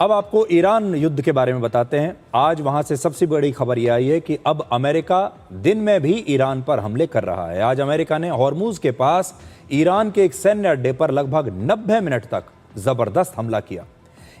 अब आपको ईरान युद्ध के बारे में बताते हैं। आज वहां से सबसे बड़ी खबर यह आई है कि अब अमेरिका दिन में भी ईरान पर हमले कर रहा है। आज अमेरिका ने हॉर्मुज के पास ईरान के एक सैन्य अड्डे पर लगभग 90 मिनट तक जबरदस्त हमला किया।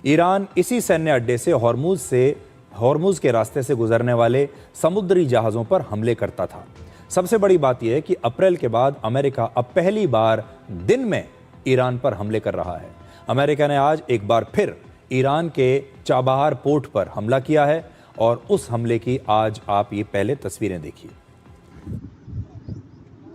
ईरान इसी सैन्य अड्डे से हॉर्मुज के रास्ते से गुजरने वाले समुद्री जहाज़ों पर हमले करता था। सबसे बड़ी बात यह है कि अप्रैल के बाद अमेरिका अब पहली बार दिन में ईरान पर हमले कर रहा है। अमेरिका ने आज एक बार फिर ईरान के चाबहार पोर्ट पर हमला किया है और उस हमले की आज आप ये पहले तस्वीरें देखिए।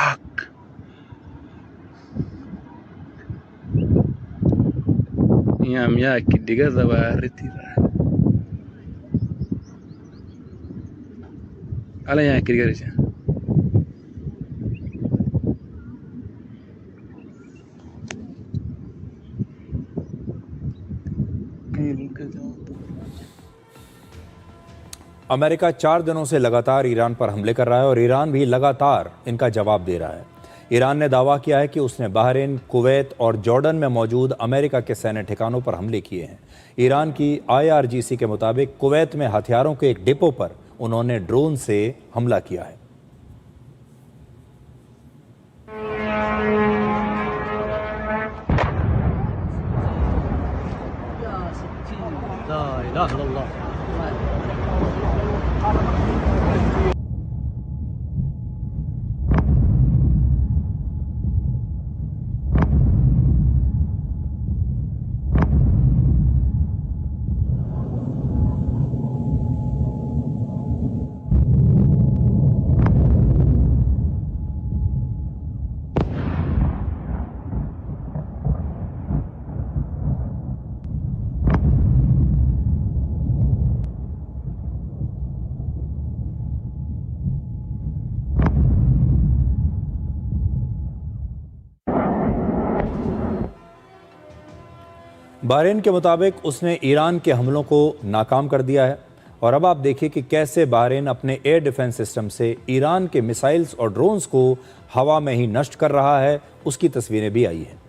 आक यहाँ यहाँ की दिगा जबारती रहा अला यहाँ की दिगा रहा अमेरिका 4 दिनों से लगातार ईरान पर हमले कर रहा है और ईरान भी लगातार इनका जवाब दे रहा है। ईरान ने दावा किया है कि उसने बहरीन, कुवैत और जॉर्डन में मौजूद अमेरिका के सैन्य ठिकानों पर हमले किए हैं। ईरान की IRGC के मुताबिक कुवैत में हथियारों के एक डिपो पर उन्होंने ड्रोन से हमला किया है। बहरीन के मुताबिक उसने ईरान के हमलों को नाकाम कर दिया है और अब आप देखिए कि कैसे बहरीन अपने एयर डिफेंस सिस्टम से ईरान के मिसाइल्स और ड्रोन्स को हवा में ही नष्ट कर रहा है। उसकी तस्वीरें भी आई हैं।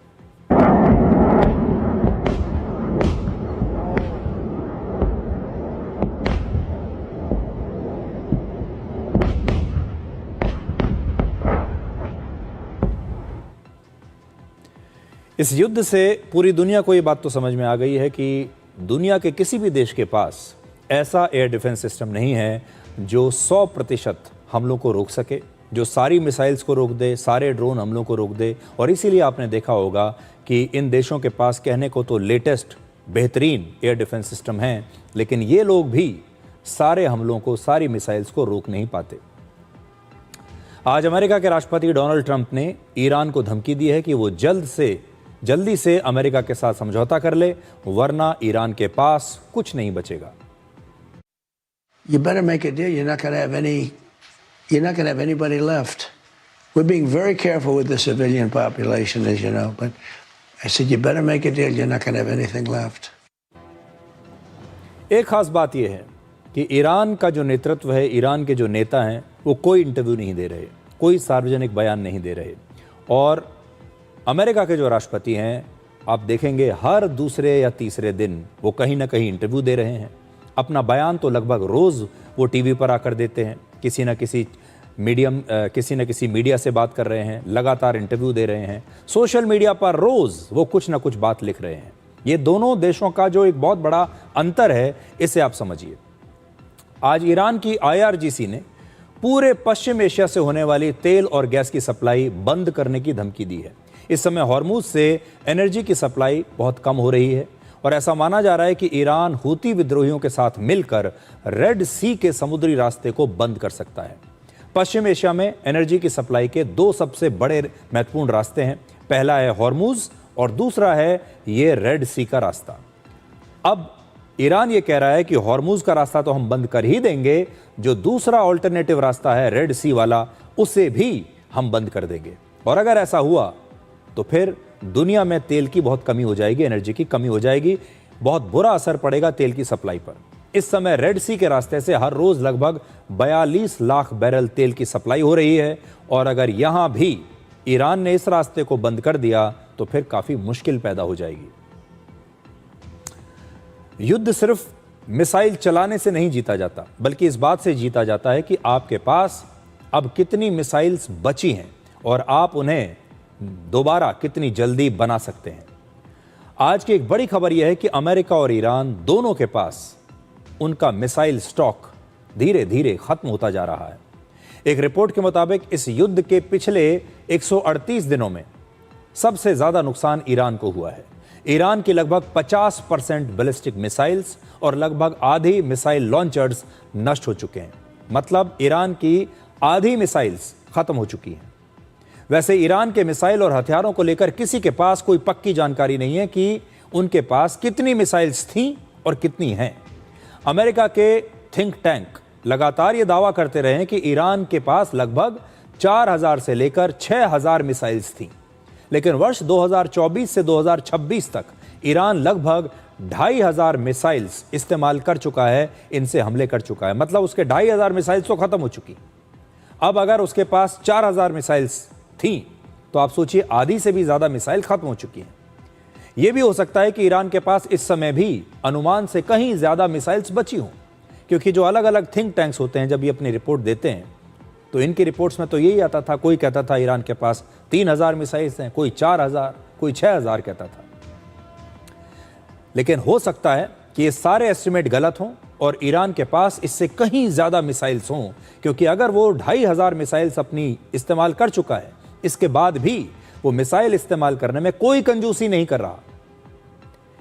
इस युद्ध से पूरी दुनिया को ये बात तो समझ में आ गई है कि दुनिया के किसी भी देश के पास ऐसा एयर डिफेंस सिस्टम नहीं है जो 100% हमलों को रोक सके, जो सारी मिसाइल्स को रोक दे, सारे ड्रोन हमलों को रोक दे। और इसीलिए आपने देखा होगा कि इन देशों के पास कहने को तो लेटेस्ट बेहतरीन एयर डिफेंस सिस्टम हैं, लेकिन ये लोग भी सारे हमलों को, सारी मिसाइल्स को रोक नहीं पाते। आज अमेरिका के राष्ट्रपति डोनाल्ड ट्रंप ने ईरान को धमकी दी है कि वो जल्दी से अमेरिका के साथ समझौता कर ले, वरना ईरान के पास कुछ नहीं बचेगा। You better make a deal. You're not going to have anybody left. We're being very careful with the civilian population, as you know, but I said you better make a deal. You're not going to have anything left. एक खास बात यह है कि Iran का जो नेतृत्व है, ईरान के जो नेता हैं, वो कोई इंटरव्यू नहीं दे रहे, कोई सार्वजनिक बयान नहीं दे रहे। और अमेरिका के जो राष्ट्रपति हैं, आप देखेंगे हर दूसरे या तीसरे दिन वो कहीं ना कहीं इंटरव्यू दे रहे हैं। अपना बयान तो लगभग रोज़ वो टीवी पर आकर देते हैं, किसी न किसी मीडिया से बात कर रहे हैं, लगातार इंटरव्यू दे रहे हैं, सोशल मीडिया पर रोज़ वो कुछ ना कुछ बात लिख रहे हैं। ये दोनों देशों का जो एक बहुत बड़ा अंतर है, इसे आप समझिए। आज ईरान की IRGC ने पूरे पश्चिम एशिया से होने वाली तेल और गैस की सप्लाई बंद करने की धमकी दी है। इस समय हॉर्मुज से एनर्जी की सप्लाई बहुत कम हो रही है और ऐसा माना जा रहा है कि ईरान हूती विद्रोहियों के साथ मिलकर रेड सी के समुद्री रास्ते को बंद कर सकता है। पश्चिम एशिया में एनर्जी की सप्लाई के 2 सबसे बड़े महत्वपूर्ण रास्ते हैं। पहला है हॉर्मुज और दूसरा है ये रेड सी का रास्ता। अब ईरान ये कह रहा है कि हॉर्मुज का रास्ता तो हम बंद कर ही देंगे, जो दूसरा ऑल्टरनेटिव रास्ता है रेड सी वाला, उसे भी हम बंद कर देंगे। और अगर ऐसा हुआ तो फिर दुनिया में तेल की बहुत कमी हो जाएगी, एनर्जी की कमी हो जाएगी। बहुत बुरा असर पड़ेगा तेल की सप्लाई पर। इस समय रेड सी के रास्ते से हर रोज लगभग 42 लाख बैरल तेल की सप्लाई हो रही है, और अगर यहां भी ईरान ने इस रास्ते को बंद कर दिया तो फिर काफी मुश्किल पैदा हो जाएगी। युद्ध सिर्फ मिसाइल चलाने से नहीं जीता जाता, बल्कि इस बात से जीता जाता है कि आपके पास अब कितनी मिसाइल्स बची हैं और आप उन्हें दोबारा कितनी जल्दी बना सकते हैं। आज की एक बड़ी खबर यह है कि अमेरिका और ईरान दोनों के पास उनका मिसाइल स्टॉक धीरे धीरे खत्म होता जा रहा है। एक रिपोर्ट के मुताबिक इस युद्ध के पिछले 138 दिनों में सबसे ज्यादा नुकसान ईरान को हुआ है। ईरान की लगभग 50% बैलिस्टिक मिसाइल्स और लगभग आधी मिसाइल लॉन्चर्स नष्ट हो चुके हैं। मतलब ईरान की आधी मिसाइल्स खत्म हो चुकी हैं। वैसे ईरान के मिसाइल और हथियारों को लेकर किसी के पास कोई पक्की जानकारी नहीं है कि उनके पास कितनी मिसाइल्स थीं और कितनी हैं। अमेरिका के थिंक टैंक लगातार ये दावा करते रहे हैं कि ईरान के पास लगभग 4000 से लेकर 6000 मिसाइल्स थीं, लेकिन वर्ष 2024 से 2026 तक ईरान लगभग 2500 मिसाइल्स इस्तेमाल कर चुका है, इनसे हमले कर चुका है। मतलब उसके 2500 मिसाइल्स तो खत्म हो चुकी। अब अगर उसके पास 4000 मिसाइल्स थी तो आप सोचिए आधी से भी ज्यादा मिसाइल खत्म हो चुकी हैं। यह भी हो सकता है कि ईरान के पास इस समय भी अनुमान से कहीं ज्यादा मिसाइल्स बची हों, क्योंकि जो अलग अलग थिंक टैंक्स होते हैं जब ये अपनी रिपोर्ट देते हैं तो इनकी रिपोर्ट्स में तो यही आता था, कोई कहता था ईरान के पास 3000 मिसाइल्स हैं, कोई 4000, कोई 6000 कहता था। लेकिन हो सकता है कि ये सारे एस्टिमेट गलत हों और ईरान के पास इससे कहीं ज्यादा मिसाइल्स हों, क्योंकि अगर वो 2500 मिसाइल्स अपनी इस्तेमाल कर चुका है, इसके बाद भी वो मिसाइल इस्तेमाल करने में कोई कंजूसी नहीं कर रहा।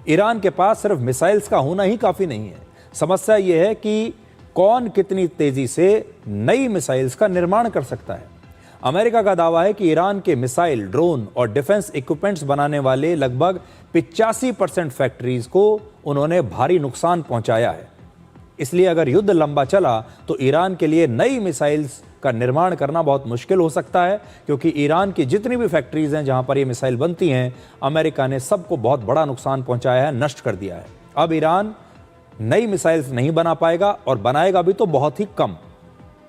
ईरान के पास सिर्फ मिसाइल्स का होना ही काफी नहीं है। समस्या यह है कि कौन कितनी तेजी से नई मिसाइल्स का निर्माण कर सकता है। अमेरिका का दावा है कि ईरान के मिसाइल, ड्रोन और डिफेंस इक्विपमेंट्स बनाने वाले लगभग 85% फैक्ट्रीज को उन्होंने भारी नुकसान पहुंचाया है। इसलिए अगर युद्ध लंबा चला तो ईरान के लिए नई मिसाइल्स का निर्माण करना बहुत मुश्किल हो सकता है, क्योंकि ईरान की जितनी भी फैक्ट्रीज हैं जहां पर ये मिसाइल बनती हैं, अमेरिका ने सबको बहुत बड़ा नुकसान पहुंचाया है, नष्ट कर दिया है। अब ईरान नई मिसाइल्स नहीं बना पाएगा और बनाएगा भी तो बहुत ही कम।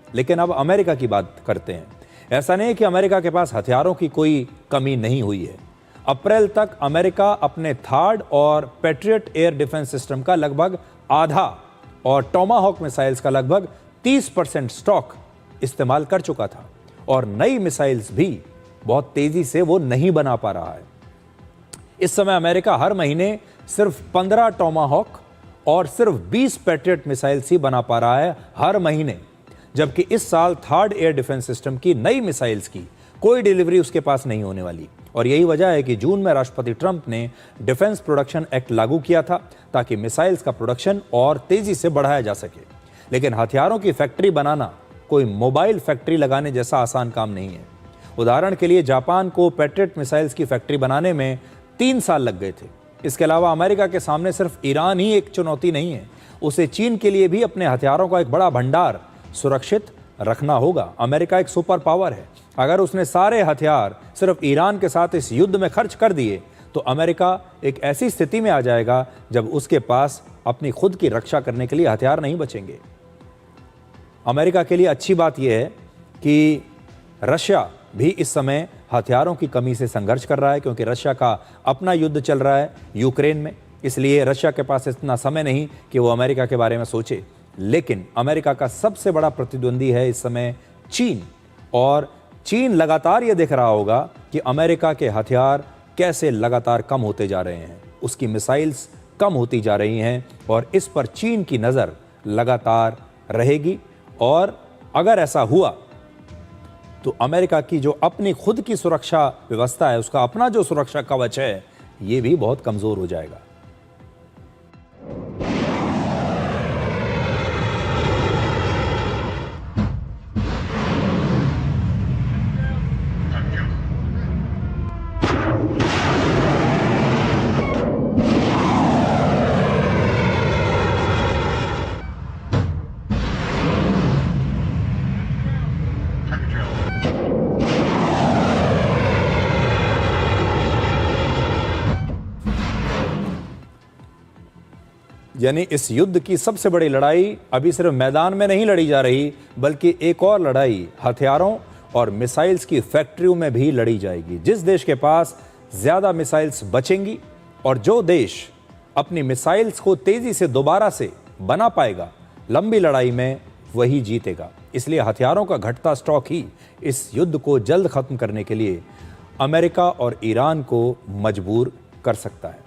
लेकिन अब अमेरिका की बात करते हैं। ऐसा नहीं है कि अमेरिका के पास हथियारों की कोई कमी नहीं हुई है। अप्रैल तक अमेरिका अपने थर्ड और पैट्रियट एयर डिफेंस सिस्टम का लगभग आधा और टोमाहॉक मिसाइल्स का लगभग 30% स्टॉक इस्तेमाल कर चुका था, और नई मिसाइल्स भी बहुत तेजी से वो नहीं बना पा रहा है। इस समय अमेरिका हर महीने सिर्फ 15 टोमाहॉक और सिर्फ 20 पैट्रियट मिसाइल्स ही बना पा रहा है हर महीने, जबकि इस साल थर्ड एयर डिफेंस सिस्टम की नई मिसाइल्स की कोई डिलीवरी उसके पास नहीं होने वाली। और यही वजह है कि जून में राष्ट्रपति ट्रंप ने डिफेंस प्रोडक्शन एक्ट लागू किया था ताकि मिसाइल्स का प्रोडक्शन और तेजी से बढ़ाया जा सके। लेकिन हथियारों की फैक्ट्री बनाना कोई मोबाइल फैक्ट्री लगाने जैसा आसान काम नहीं है। उदाहरण के लिए जापान को पैट्रियट मिसाइल्स की फैक्ट्री बनाने में 3 साल लग गए थे। इसके अलावा अमेरिका के सामने सिर्फ ईरान ही एक चुनौती नहीं है, उसे चीन के लिए भी अपने हथियारों का एक बड़ा भंडार सुरक्षित रखना होगा। अमेरिका एक सुपर पावर है। अगर उसने सारे हथियार सिर्फ ईरान के साथ इस युद्ध में खर्च कर दिए तो अमेरिका एक ऐसी स्थिति में आ जाएगा जब उसके पास अपनी खुद की रक्षा करने के लिए हथियार नहीं बचेंगे। अमेरिका के लिए अच्छी बात यह है कि रशिया भी इस समय हथियारों की कमी से संघर्ष कर रहा है, क्योंकि रशिया का अपना युद्ध चल रहा है यूक्रेन में। इसलिए रशिया के पास इतना समय नहीं कि वो अमेरिका के बारे में सोचे। लेकिन अमेरिका का सबसे बड़ा प्रतिद्वंदी है इस समय चीन, और चीन लगातार ये देख रहा होगा कि अमेरिका के हथियार कैसे लगातार कम होते जा रहे हैं, उसकी मिसाइल्स कम होती जा रही हैं, और इस पर चीन की नज़र लगातार रहेगी। और अगर ऐसा हुआ तो अमेरिका की जो अपनी खुद की सुरक्षा व्यवस्था है, उसका अपना जो सुरक्षा कवच है, ये भी बहुत कमज़ोर हो जाएगा। यानी इस युद्ध की सबसे बड़ी लड़ाई अभी सिर्फ मैदान में नहीं लड़ी जा रही, बल्कि एक और लड़ाई हथियारों और मिसाइल्स की फैक्ट्रियों में भी लड़ी जाएगी। जिस देश के पास ज्यादा मिसाइल्स बचेंगी और जो देश अपनी मिसाइल्स को तेजी से दोबारा से बना पाएगा, लंबी लड़ाई में वही जीतेगा। इसलिए हथियारों का घटता स्टॉक ही इस युद्ध को जल्द खत्म करने के लिए अमेरिका और ईरान को मजबूर कर सकता है।